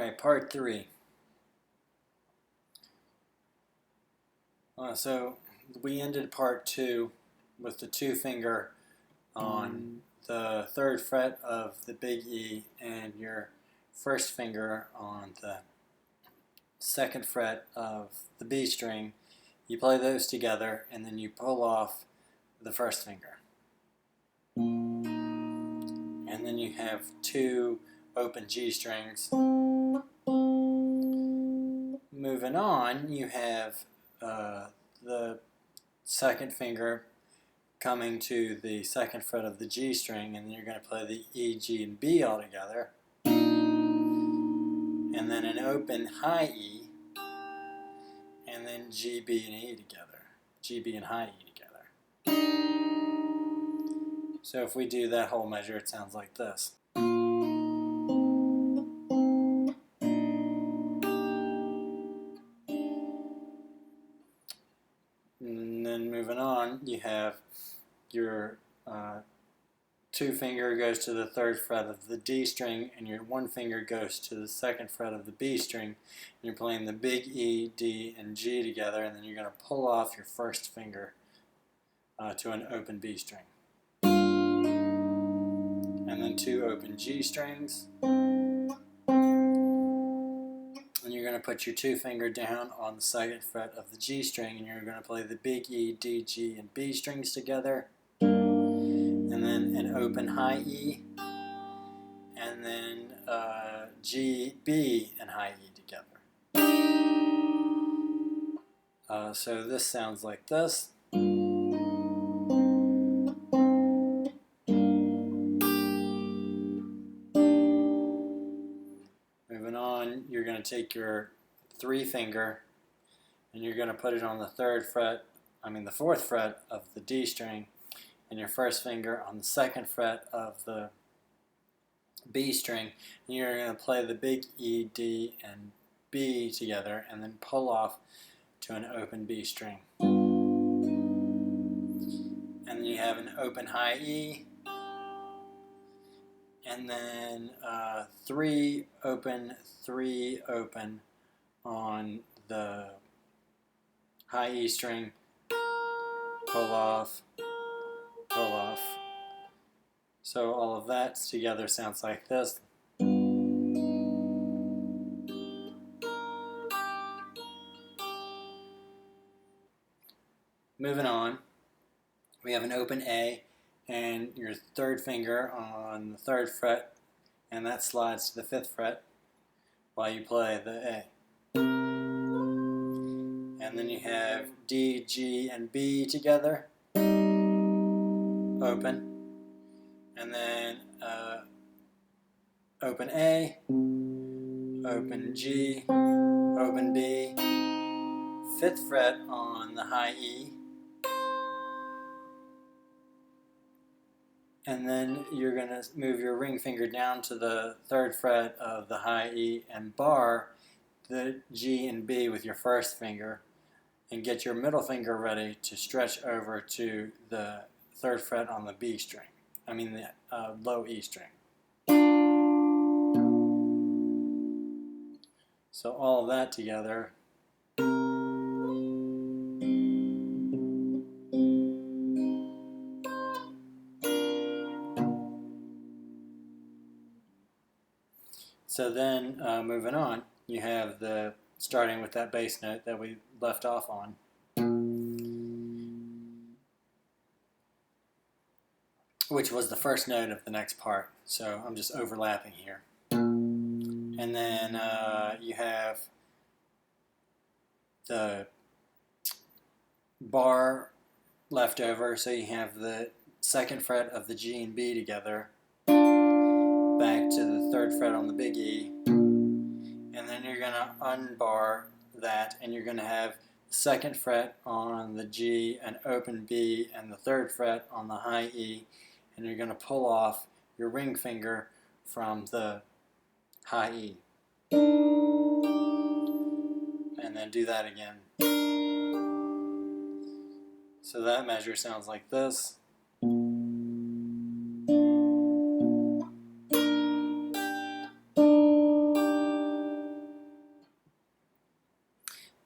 Alright, part 3. So we ended part 2 with the 2 finger on the 3rd fret of the big E and your 1st finger on the 2nd fret of the B string. You play those together and then you pull off the 1st finger. And then you have 2 open G strings. Moving on, you have the 2nd finger coming to the 2nd fret of the G string, and then you're going to play the E, G, and B all together. And then an open high E, and then G, B, and E together. G, B, and high E together. So if we do that whole measure, it sounds like this. And then moving on, you have your 2 finger goes to the 3rd fret of the D string, and your 1 finger goes to the 2nd fret of the B string. And you're playing the big E, D, and G together, and then you're going to pull off your 1st finger to an open B string. And then 2 open G strings. And you're going to put your 2 finger down on the 2nd fret of the G string, and you're going to play the big E, D, G, and B strings together. And then an open high E, and then G, B, and high E together. So this sounds like this. Moving on, you're going to take your 3 finger and you're going to put it on the 4th fret of the D string, and your 1st finger on the 2nd fret of the B string, and you're going to play the big E, D, and B together, and then pull off to an open B string. And then you have an open high E, and then 3 open, 3 open on the high E string, pull off, pull off. So all of that together sounds like this. Moving on, we have an open A and your 3rd finger on the 3rd fret, and that slides to the 5th fret while you play the A. And then you have D, G, and B together, open, and then open A, open G, open B, 5th fret on the high E, and then you're going to move your ring finger down to the 3rd fret of the high E and bar the G and B with your 1st finger, and get your middle finger ready to stretch over to the 3rd fret on the B string, the low E string. So all of that together. So then moving on, you have starting with that bass note that we left off on. Which was the 1st note of the next part. So I'm just overlapping here. And then you have the bar left over, so you have the 2nd fret of the G and B together, back to the 3rd fret on the big E, and then you're going to unbar that, and you're going to have the 2nd fret on the G, an open B, and the 3rd fret on the high E, and you're going to pull off your ring finger from the high E. And then do that again. So that measure sounds like this.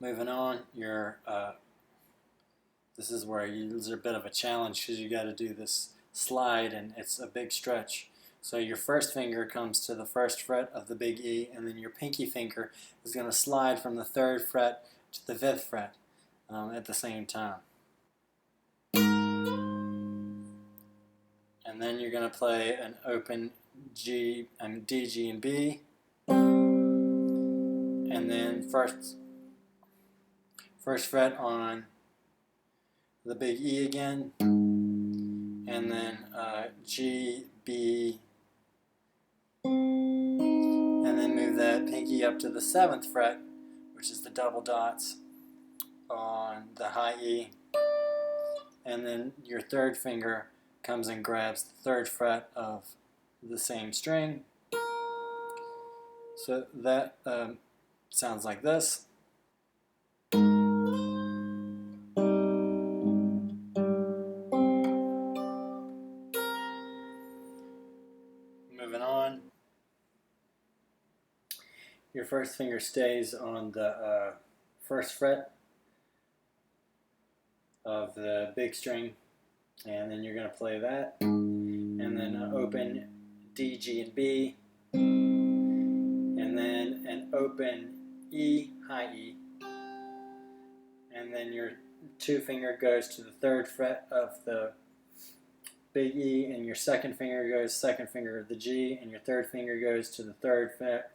Moving on, this is where there's a bit of a challenge because you got to do this slide and it's a big stretch. So your first finger comes to the first fret of the big E, and then your pinky finger is going to slide from the 3rd fret to the 5th fret at the same time. And then you're going to play an open D, G, and B, and then first fret on the big E again, and then G, B, and then move that pinky up to the 7th fret, which is the double dots on the high E, and then your 3rd finger comes and grabs the 3rd fret of the same string. So that sounds like this. Moving on, your first finger stays on the 1st fret of the big string, and then you're going to play that, and then open D, G, and B, and then an open E, high E, and then your 2 finger goes to the 3rd fret of the big E, and your 2nd finger goes 2nd finger of the G, and your 3rd finger goes to the 3rd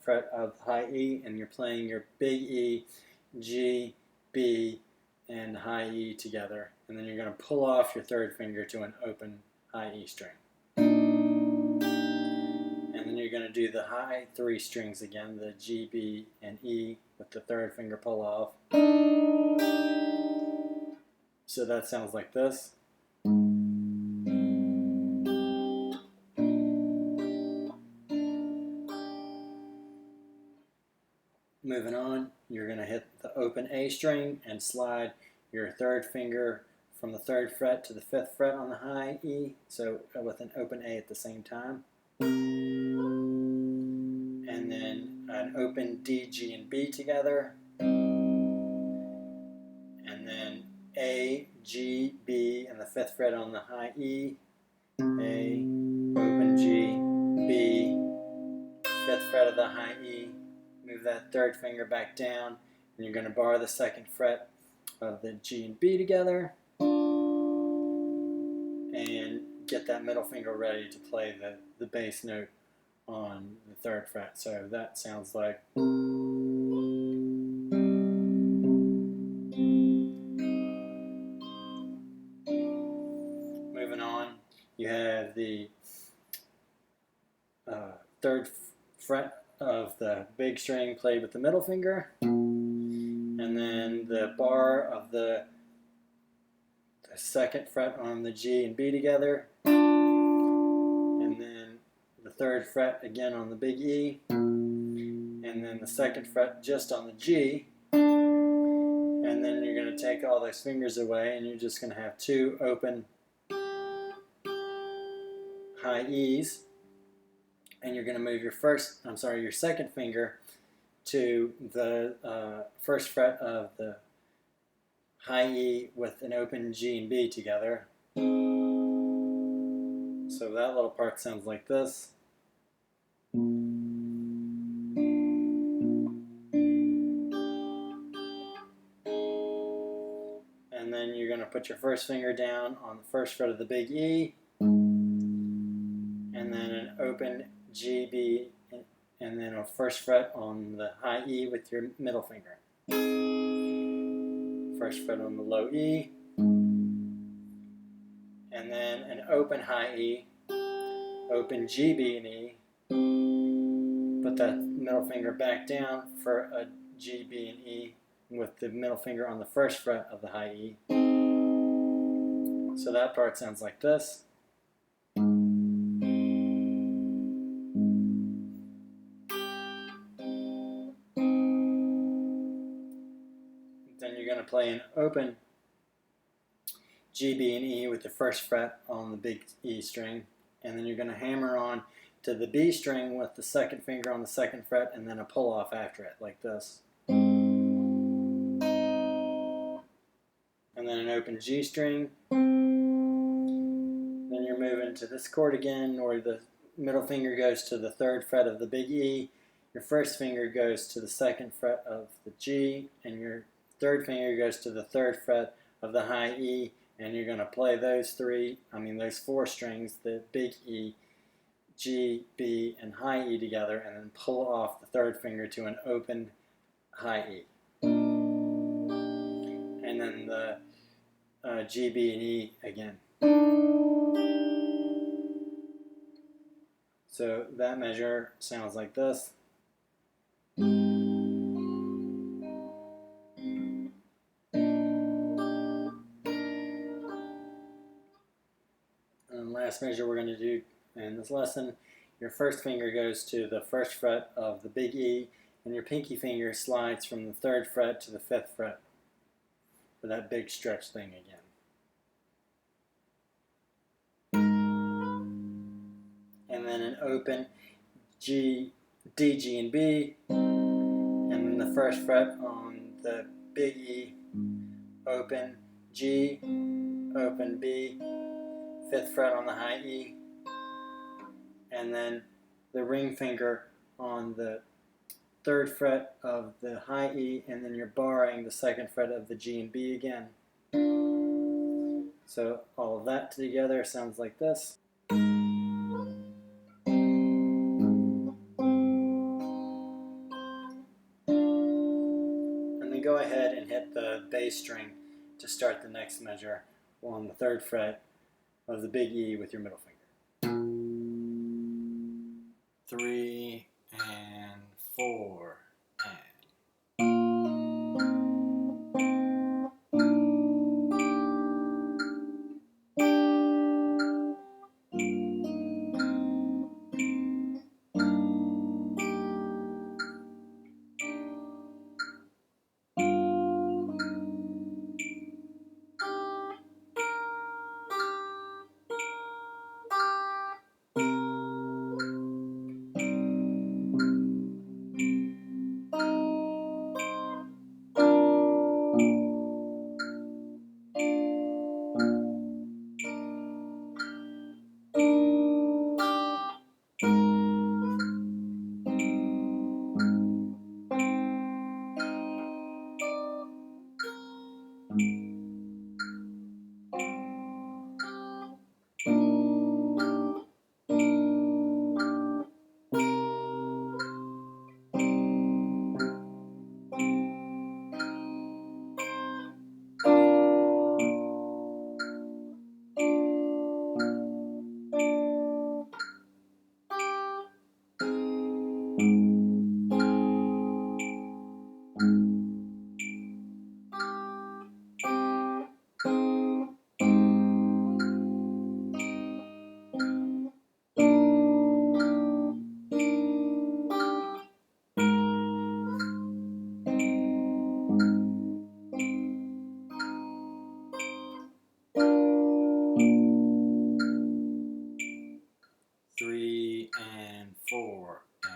fret of high E, and you're playing your big E, G, B, and high E together, and then you're going to pull off your 3rd finger to an open high E string. And then you're going to do the high 3 strings again, the G, B, and E, with the 3rd finger pull off. So that sounds like this. Moving on, you're going to hit the open A string and slide your 3rd finger from the 3rd fret to the 5th fret on the high E, so with an open A at the same time. And then an open D, G, and B together. And then A, G, B, and the 5th fret on the high E. A, open G, B, 5th fret of the high E. Move that 3rd finger back down, and you're going to bar the 2nd fret of the G and B together, and get that middle finger ready to play the bass note on the 3rd fret. So that sounds like. Moving on, you have the 3rd fret of the big string played with the middle finger, and then the bar of the 2nd fret on the G and B together, and then the 3rd fret again on the big E, and then the 2nd fret just on the G, and then you're going to take all those fingers away, and you're just going to have 2 open high E's, and you're going to move your 2nd finger to the 1st fret of the high E with an open G and B together. So that little part sounds like this. And then you're going to put your 1st finger down on the 1st fret of the big E, and then an open G, B, and then a 1st fret on the high E with your middle finger. 1st fret on the low E, and then an open high E, open G, B, and E. Put that middle finger back down for a G, B, and E with the middle finger on the 1st fret of the high E. So that part sounds like this. Then you're going to play an open G, B, and E with the 1st fret on the big E string, and then you're going to hammer on to the B string with the 2nd finger on the 2nd fret, and then a pull off after it, like this. And and then an open G string. Then you're moving to this chord again, where the middle finger goes to the 3rd fret of the big E, your first finger goes to the 2nd fret of the G, and your 3rd finger goes to the 3rd fret of the high E, and you're going to play those 4 strings, the big E, G, B, and high E together, and then pull off the 3rd finger to an open high E. And then the G, B, and E again. So that measure sounds like this. And last measure we're going to do in this lesson, your first finger goes to the 1st fret of the big E, and your pinky finger slides from the 3rd fret to the 5th fret for that big stretch thing again. And then an open G, D, G, and B, and then the 1st fret on the big E, open G, open B, 5th fret on the high E, and then the ring finger on the 3rd fret of the high E, and then you're barring the 2nd fret of the G and B again. So all of that together sounds like this. And then go ahead and hit the bass string to start the next measure on the 3rd fret of the big E with your middle finger. 3 and 4 and. Three and 4 and.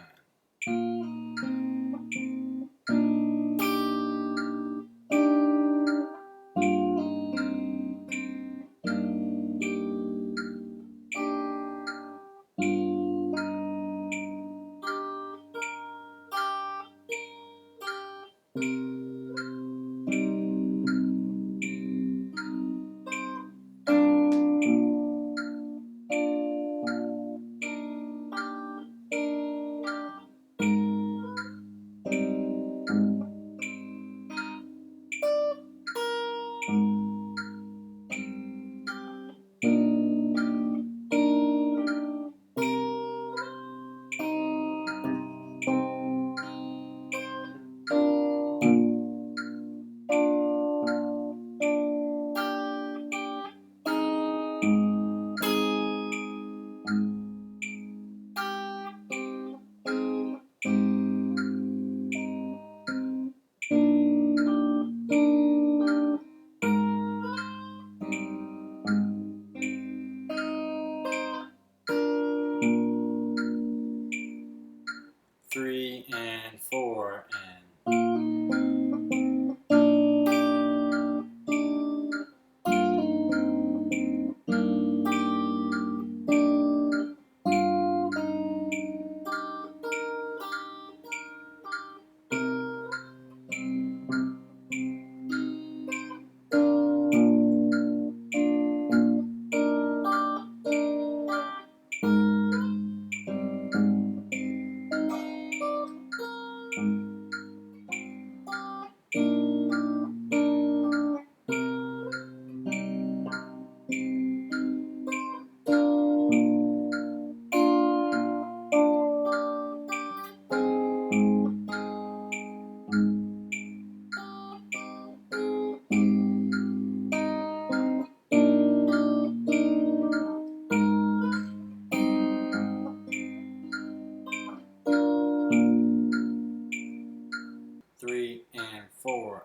3 and 4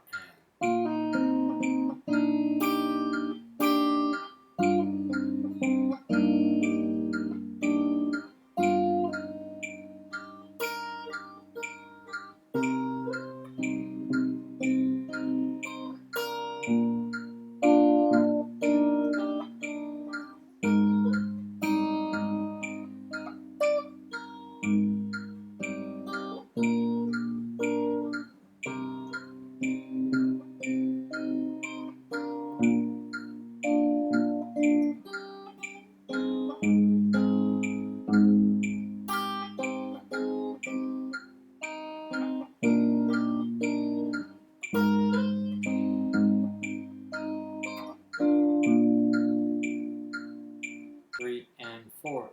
3 and 4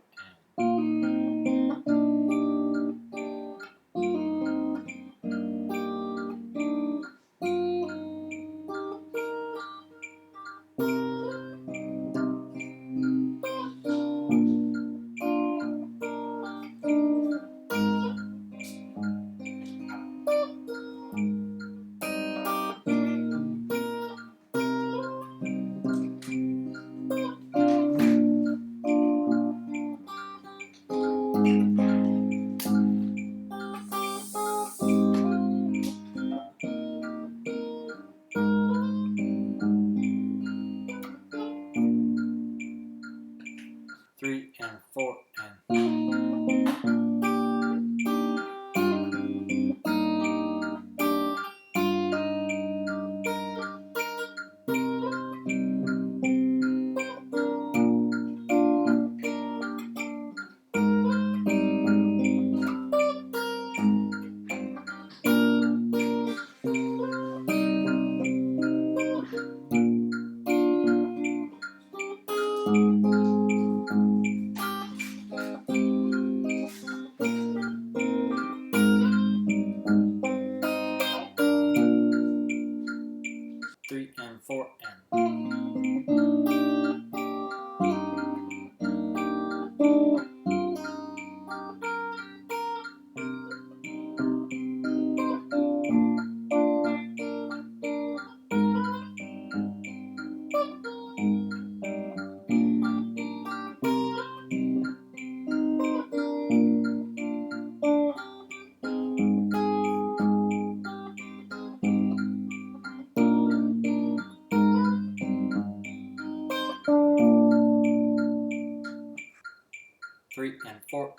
3 and 4 3 and 4 3 and 4